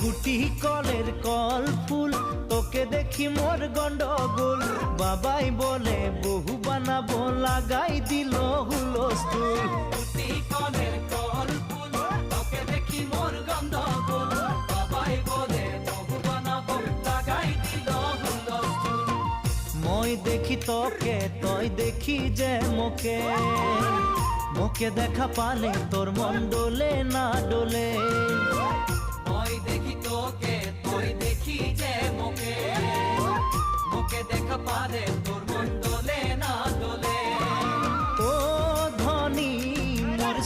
গুটি কলের কল ফুল, তোকে দেখি মোর গন্ডগোল। বাবাই বলে বহু বানাবো, লাগাই দিল হুলস্থুল। গুটি কলের কল ফুল, তোকে দেখি মোর গন্ডগোল। বাবাই বলে বহু বানাবো, লাগাই দিল হুলস্থুল। মই দেখি তোকে, তই দেখি যে মোকে, মোকে দেখা পালে তোর মন ডোলে না ডোলে। মই দেখি তোকে, তুই দেখি যে মোকে, মোকে দেখা পারে তোর মন দোলে না দোলে। ও ধনী মোর